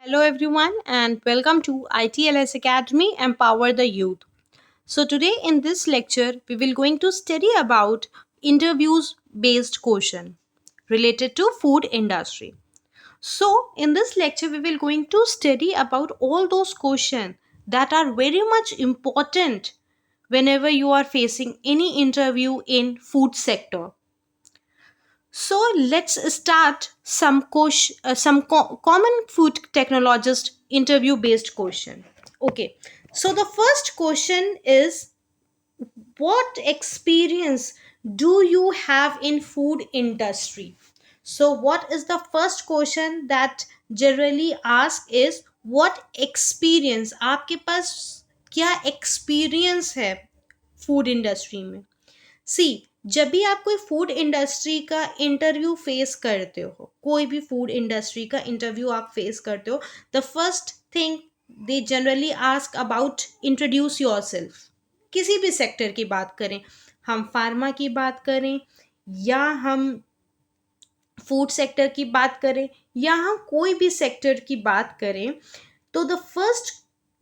Hello, everyone, and welcome to ITLS Academy Empower the Youth. So, today in this lecture, we will going to study about interviews based question related to food industry. So, in this lecture, we will going to study about all those questions that are very much important whenever you are facing any interview in food sector. So let's start some common food technologist interview based question. Okay. So the first question is, what experience do you have in food industry? So what is the first question that generally ask is, what experience आपके पास क्या experience है food industry में? सी, जब भी आप कोई food industry का interview face करते हो, कोई भी फूड इंडस्ट्री का इंटरव्यू आप फेस करते हो, the first thing they generally ask about introduce yourself. किसी भी सेक्टर की बात करें, हम फार्मा की बात करें या हम फूड सेक्टर की बात करें या हम कोई भी सेक्टर की बात करें, तो द फर्स्ट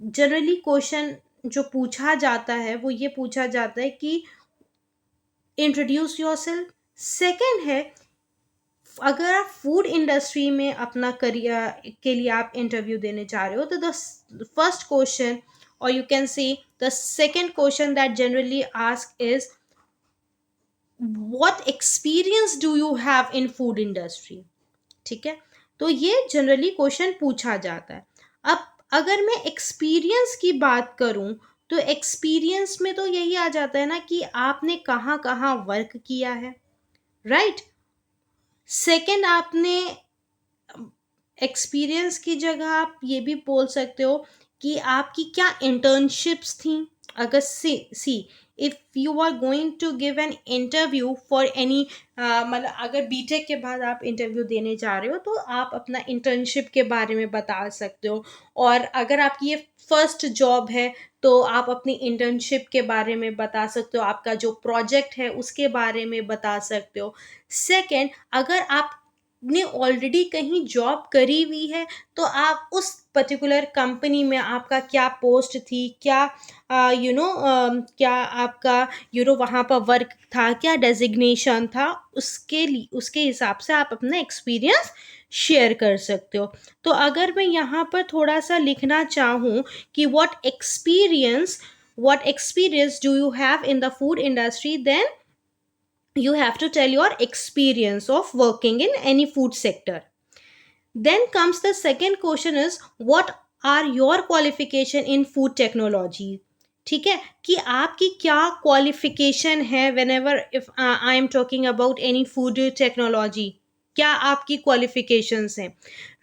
जनरली क्वेश्चन जो पूछा जाता है वो ये पूछा जाता है कि इंट्रोड्यूस योरसेल्फ। सेकंड है, अगर आप फूड इंडस्ट्री में अपना करियर के लिए आप इंटरव्यू देने जा रहे हो, तो द फर्स्ट क्वेश्चन और you can say the second question that generally ask is, what experience do you have in food industry. ठीक है, तो ये जनरली क्वेश्चन पूछा जाता है। अब अगर मैं एक्सपीरियंस की बात करूं, तो एक्सपीरियंस में तो यही आ जाता है ना कि आपने कहाँ कहाँ वर्क किया है, राइट। सेकंड, आपने एक्सपीरियंस की जगह आप ये भी बोल सकते हो कि आपकी क्या इंटर्नशिप्स थी। अगर see if you are going to give an interview for any, मतलब अगर बीटेक के बाद आप इंटरव्यू देने जा रहे हो तो आप अपना इंटर्नशिप के बारे में बता सकते हो। और अगर आपकी ये फर्स्ट जॉब है तो आप अपनी इंटर्नशिप के बारे में बता सकते हो, आपका जो प्रोजेक्ट है उसके बारे में बता सकते हो। सेकेंड, अगर आप ने ऑलरेडी कहीं जॉब करी हुई है तो आप उस पर्टिकुलर कंपनी में आपका क्या पोस्ट थी, क्या क्या आपका वहाँ पर वर्क था, क्या डेजिग्नेशन था, उसके लिए उसके हिसाब से आप अपना एक्सपीरियंस शेयर कर सकते हो। तो अगर मैं यहाँ पर थोड़ा सा लिखना चाहूँ कि what experience do you have in the food industry, then you have to tell your experience of working in any food sector. Then comes the second question is, what are your qualification in food technology। ठीक है, कि आपकी क्या qualification है when ever if I am talking about any food technology, क्या आपकी qualifications हैं,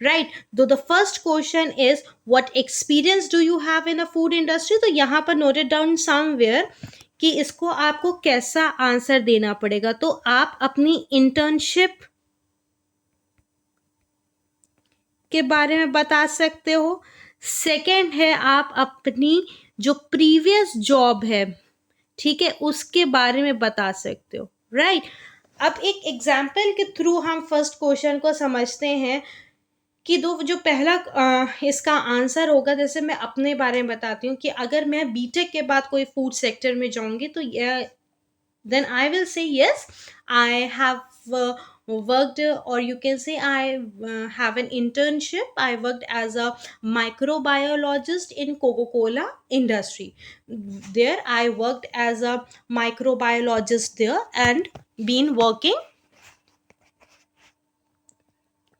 right. तो the first question is, what experience do you have in a food industry. तो यहाँ पर नोटेड डाउन समवेयर कि इसको आपको कैसा आंसर देना पड़ेगा। तो आप अपनी इंटर्नशिप के बारे में बता सकते हो। सेकंड है, आप अपनी जो प्रीवियस जॉब है, ठीक है, उसके बारे में बता सकते हो, राइट। अब एक एग्जाम्पल के थ्रू हम फर्स्ट क्वेश्चन को समझते हैं कि दो जो पहला इसका आंसर होगा, जैसे मैं अपने बारे में बताती हूँ कि अगर मैं बीटेक के बाद कोई फूड सेक्टर में जाऊंगी तो then I will say yes, I have worked, or you can say I have an internship. I worked as a microbiologist in Coca-Cola industry. There I worked as a microbiologist there and been working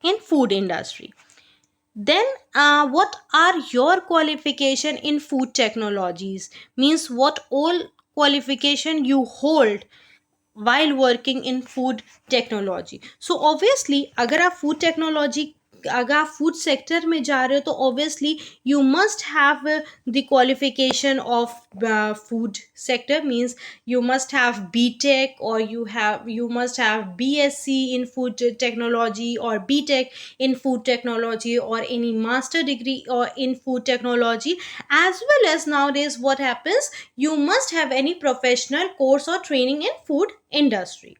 in food industry. Then what are your qualification in food technologies, means what all qualification you hold while working in food technology। So obviously अगर आप food technology, अगर आप food sector में जा रहे हो तो obviously you must have the qualification of food sector, means you must have BTech, or you must have BSc in food technology, or BTech in food technology, or any master degree or in food technology, as well as nowadays what happens, you must have any professional course or training in food industry,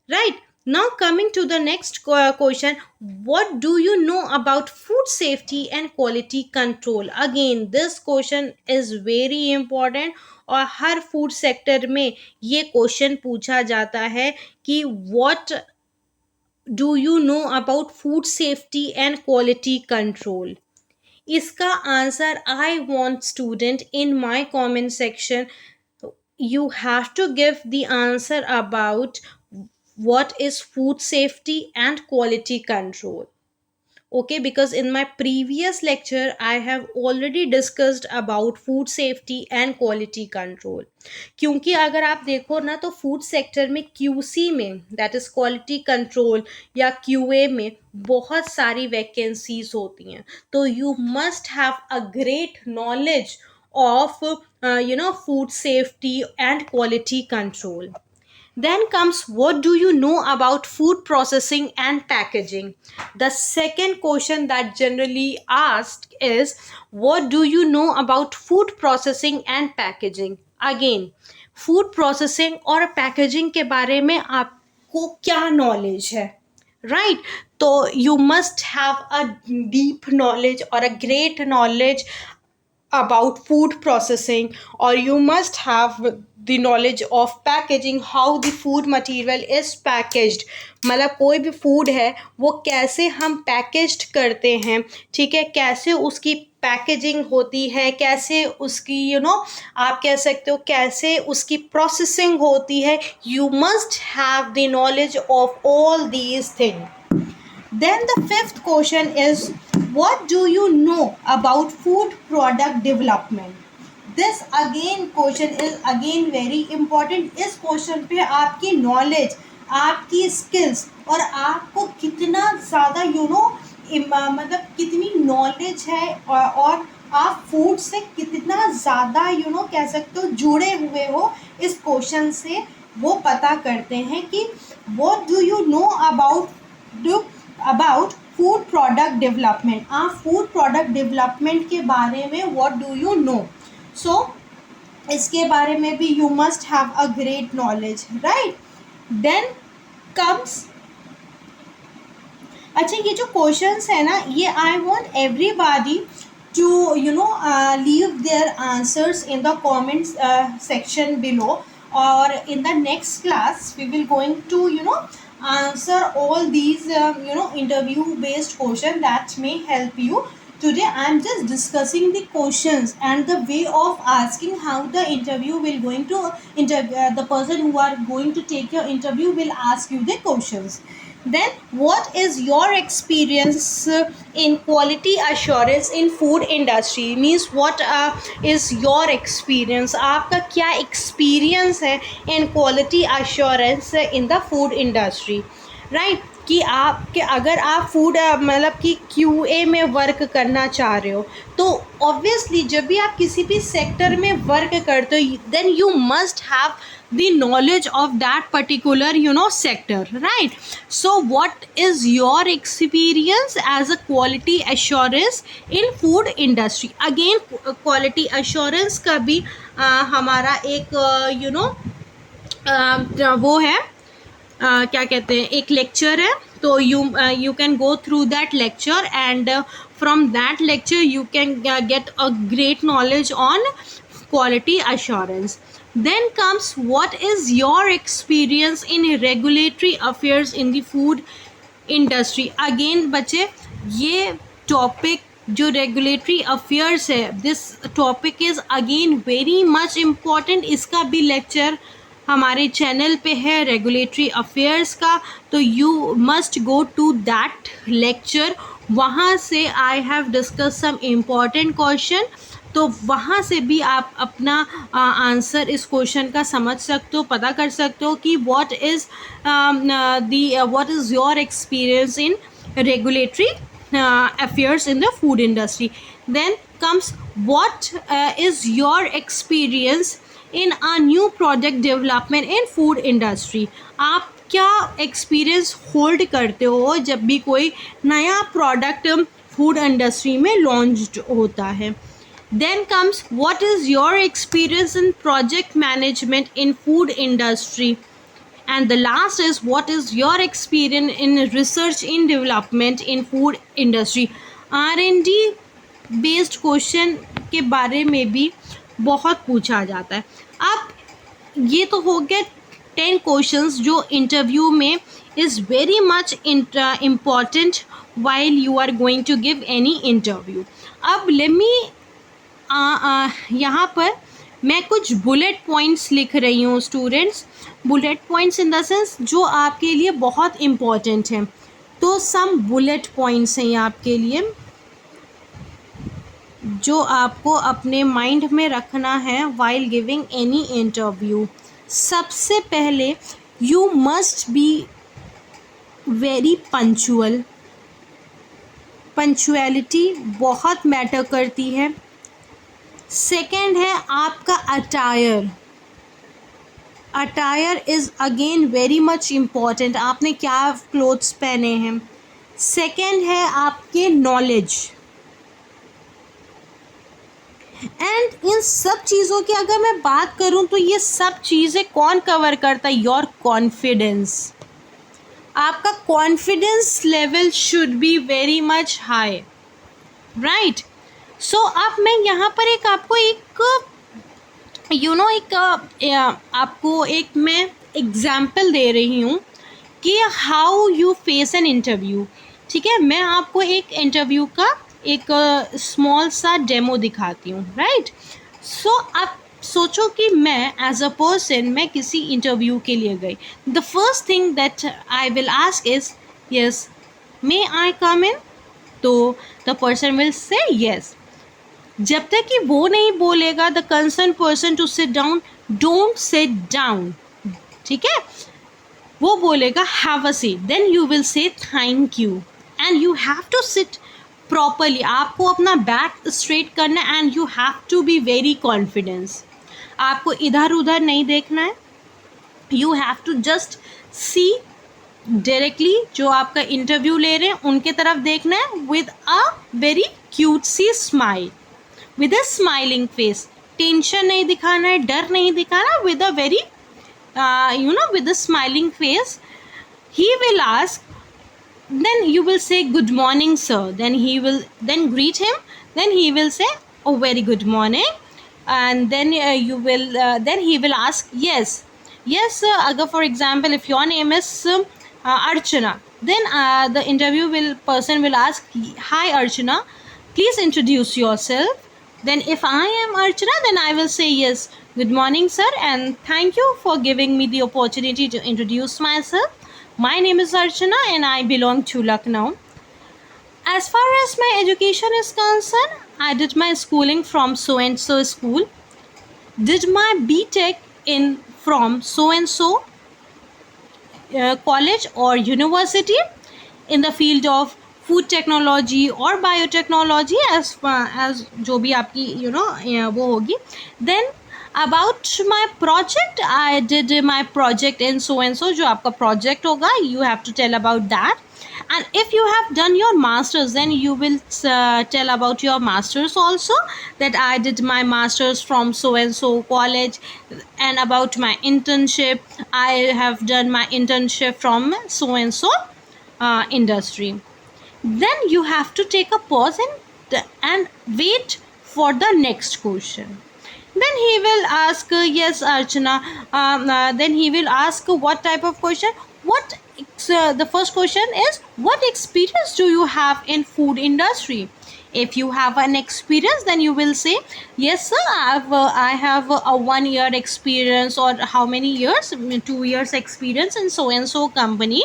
right। Now, coming to the next question, what do you know about food safety and quality control? Again, this question is very important और हर food sector में ये question पूछा जाता है कि what do you know about food safety and quality control? इसका answer I want student in my comment section. You have to give the answer about what is food safety and quality control. Okay, because in my previous lecture I have already discussed about food safety and quality control. क्योंकि अगर आप देखो ना तो food sector में QC में, that is quality control, या QA में बहुत सारी वैकेंसीज होती हैं. तो you must have a great knowledge of food safety and quality control. Then comes, what do you know about food processing and packaging? The second question that generally asked is, what do you know about food processing and packaging? Again, food processing और packaging के बारे में आपको क्या knowledge है, right? तो you must have a deep knowledge or a great knowledge about food processing, or you must have the knowledge of packaging, how the food material is packaged. मतलब कोई भी फूड है वो कैसे हम पैकेज्ड करते हैं, ठीक है, कैसे उसकी पैकेजिंग होती है, कैसे उसकी आप कह सकते हो कैसे उसकी प्रोसेसिंग होती है. You must have the knowledge of all these things. Then the fifth question is, what do you know about food product development? This again question is again very important. इस क्वेश्चन पे आपकी knowledge, आपकी skills और आपको कितना ज़्यादा मतलब कितनी नॉलेज है, और आप फूड से कितना ज़्यादा कह सकते हो जुड़े हुए हो इस क्वेश्चन से, वो पता करते हैं कि what do you know about food product development. आप फूड प्रोडक्ट डेवलपमेंट के बारे में what do you know. So इसके बारे में भी you must have a great knowledge, right. Then comes, अच्छा ये जो क्वेश्चंस है ना, ये I want everybody to leave their answers in the comment section below, or in the next class we will going to answer all these interview based question that may help you. Today I am just discussing the questions and the way of asking, how the interview will going to the person who are going to take your interview will ask you the questions. Then what is your experience in quality assurance in food industry? Means what is your experience, आपका क्या experience है in quality assurance in the food industry, right? कि आपके अगर आप food मतलब कि QA में वर्क करना चाह रहे हो, तो ऑब्वियसली जब भी आप किसी भी सेक्टर में वर्क करते हो, then you must have the knowledge of that particular sector, right? So what is your experience as a quality assurance in food industry? Again, quality assurance का भी हमारा एक वो है, क्या कहते हैं, एक लेक्चर है. तो you can go through that lecture, and from that lecture you can get a great knowledge on quality assurance. Then comes, what is your experience in regulatory affairs in the food industry? Again बच्चे, ये topic जो regulatory affairs है, this topic is again very much important. इसका भी lecture हमारे channel पे है regulatory affairs का, तो you must go to that lecture. वहाँ से I have discuss some important question, तो वहाँ से भी आप अपना आंसर इस क्वेश्चन का समझ सकते हो, पता कर सकते हो कि what is your experience in regulatory affairs in the food industry. Then comes, what is your experience in a new product development in food industry? आप क्या एक्सपीरियंस होल्ड करते हो जब भी कोई नया प्रोडक्ट फूड इंडस्ट्री में लॉन्च होता है. Then comes, what is your experience in project management in food industry? And the last is, what is your experience in research in development in food industry? R&D based question के बारे में भी बहुत पूछा जाता है. अब ये तो हो गए 10 क्वेश्चंस जो इंटरव्यू में is very much important while you are going to give any interview. अब लेट मी यहाँ पर मैं कुछ बुलेट पॉइंट्स लिख रही हूँ students. Bullet points in the sense जो आपके लिए बहुत इम्पॉर्टेंट हैं. तो सम बुलेट पॉइंट्स हैं आपके लिए जो आपको अपने माइंड में रखना है वाइल गिविंग एनी इंटरव्यू. सबसे पहले, you must be very punctual. Punctuality बहुत मैटर करती है. सेकेंड है आपका attire. Attire is again very much important. आपने क्या क्लोथ्स पहने हैं. सेकेंड है आपके नॉलेज. एंड इन सब चीज़ों की अगर मैं बात करूं तो ये सब चीज़ें कौन कवर करता है? Your confidence. आपका confidence level should be very much high, right. So अब मैं यहाँ पर एक आपको एक आपको एक मैं एग्जाम्पल दे रही हूँ कि how you face an interview. ठीक है, मैं आपको एक इंटरव्यू का एक स्मॉल सा डेमो दिखाती हूँ, राइट. सो अब सोचो कि मैं एज अ पर्सन मैं किसी इंटरव्यू के लिए गई. The first thing that I will ask is, yes may I come in. तो the person will say yes. जब तक कि वो नहीं बोलेगा the concern person to sit down, don't sit down. ठीक है, वो बोलेगा have a seat, then you will say thank you and you have to sit properly. आपको अपना बैक स्ट्रेट करना है and you have to be very confidence. आपको इधर उधर नहीं देखना है. You have to just see directly जो आपका इंटरव्यू ले रहे हैं उनके तरफ देखना है विद अ वेरी क्यूट सी smile, with a smiling face. Tension नहीं दिखाना है, डर नहीं दिखाना, with a very with a smiling face. He will ask, then you will say good morning sir, then he will then greet him, then he will say oh very good morning, and then then he will ask yes sir. Agar for example if your name is Archana, then the person will ask hi Archana, please introduce yourself. Then if I am Archana, then I will say yes, good morning sir and thank you for giving me the opportunity to introduce myself. My name is Archana and I belong to Lucknow. As far as my education is concerned, I did my schooling from so and so school, did my BTech in from so and so college or university in the field of food technology और biotechnology as जो भी आपकी वो होगी. Then about my project, I did my project in so and so. जो आपका project होगा you have to tell about that. And if you have done your masters, then you will tell about your masters also, that I did my masters from so and so college. And about my internship, I have done my internship from so and so industry. Then you have to take a pause and wait for the next question. Then he will ask yes Archana, then he will ask what type of question. The first question is, what experience do you have in food industry? If you have an experience, then you will say yes sir, I have a 1 year experience, or how many years, 2 years experience in so and so company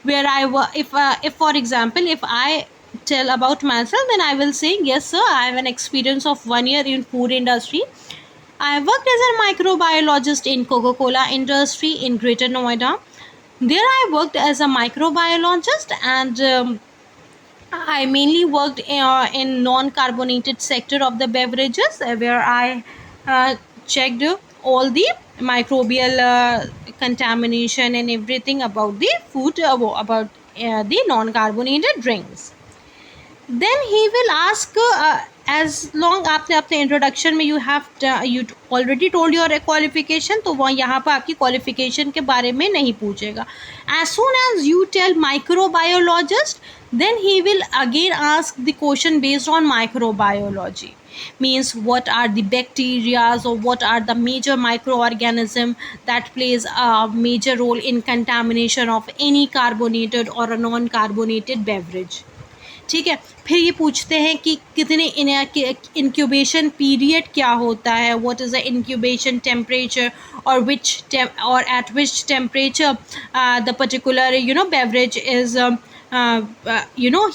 where I work. If for example if I tell about myself, then I will say yes sir, I have an experience of 1 year in food industry. I worked as a microbiologist in Coca-Cola industry in Greater Noida. There I worked as a microbiologist, and I mainly worked in non-carbonated sector of the beverages, where I checked all the microbial contamination and everything about the food, about the non-carbonated drinks. Then he will ask as long आपने अपने introduction में you already told your qualification, तो वह यहाँ पर आपकी qualification के बारे में नहीं पूछेगा. As soon as you tell microbiologist, then he will again ask the question based on microbiology, means what are the bacteria or what are the major microorganism that plays a major role in contamination of any carbonated or a non carbonated beverage. ठीक है. फिर ये पूछते हैं कि कितने incubation period क्या होता है, what is the incubation temperature, और और eight which temperature the particular beverage is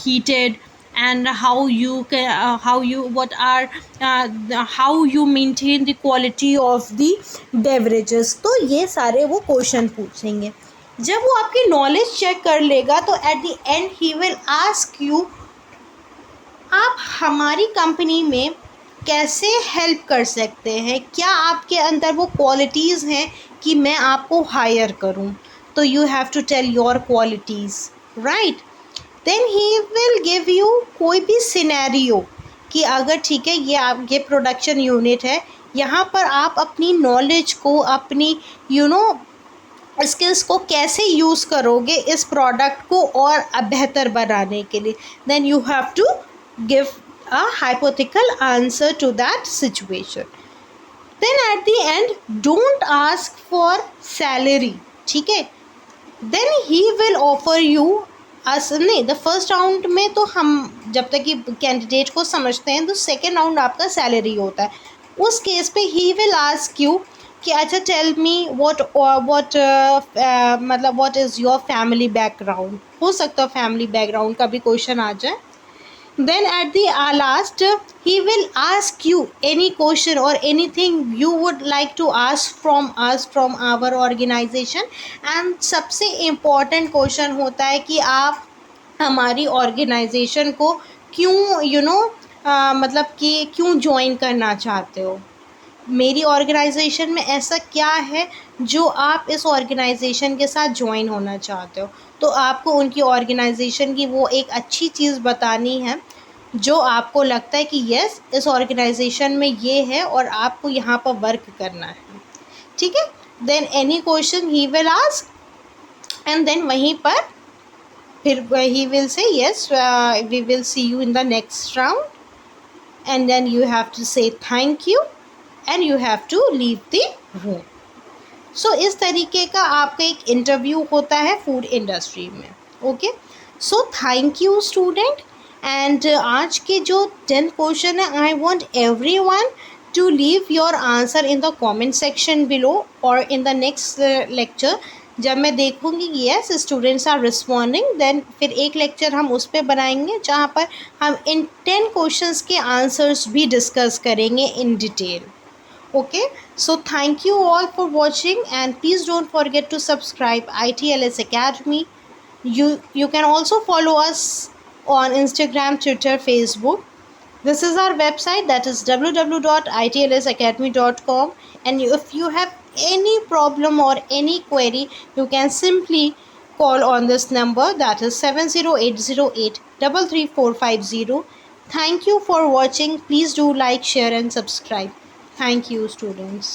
heated, and how you maintain the quality of the beverages. तो ये सारे वो क्वेश्चन पूछेंगे. जब वो आपकी नॉलेज चेक कर लेगा तो at the and he will ask you, आप हमारी कंपनी में कैसे हेल्प कर सकते हैं, क्या आपके अंदर वो क्वालिटीज़ हैं कि मैं आपको हायर करूं. तो you have to tell your qualities, right. Then he will give you कोई भी सिनेरियो कि अगर ठीक है ये प्रोडक्शन यूनिट है, यहाँ पर आप अपनी नॉलेज को, अपनी स्किल्स को कैसे यूज़ करोगे इस प्रोडक्ट को और बेहतर बनाने के लिए. Then you have to give a hypothetical answer to that situation. Then at the end, don't ask for salary, ठीक है. Then he will offer you नहीं, द फर्स्ट राउंड में तो हम जब तक कि कैंडिडेट को समझते हैं, तो सेकेंड राउंड आपका सैलरी होता है. उस केस पे ही विल आस्क यू कि अच्छा टेल मी व्हाट मतलब what is your family background. हो सकता है फैमिली बैकग्राउंड का भी क्वेश्चन आ जाए. Then at the last, he will ask you any question or anything you would like to ask from us, from our organization. And सबसे important question होता है कि आप हमारी organization को क्यों मतलब कि क्यों join करना चाहते हो. मेरी ऑर्गेनाइजेशन में ऐसा क्या है जो आप इस ऑर्गेनाइजेशन के साथ ज्वाइन होना चाहते हो. तो आपको उनकी ऑर्गेनाइजेशन की वो एक अच्छी चीज़ बतानी है जो आपको लगता है कि यस इस ऑर्गेनाइजेशन में ये है और आपको यहाँ पर वर्क करना है. ठीक है. Then any question he will ask and then वहीं पर फिर he will say yes we will see you in the next round, and then you have to say thank you and you have to leave the room. So इस तरीके का आपका एक interview होता है फूड इंडस्ट्री में. Okay. So thank you student. And आज के जो 10 क्वेश्चन है, I want everyone to leave your answer in the comment section below or in the next lecture. जब मैं देखूँगी कि yes students are responding, then फिर एक लेक्चर हम उस पर बनाएंगे जहाँ पर हम इन 10 क्वेश्चंस के आंसर्स भी डिस्कस करेंगे in detail. Okay, so thank you all for watching, and please don't forget to subscribe ITLS Academy. You can also follow us on Instagram, Twitter, Facebook. This is our website, that is www.itlsacademy.com, and if you have any problem or any query, you can simply call on this number, that is 70808 Thank you for watching. Please do like, share and subscribe. Thank you, students.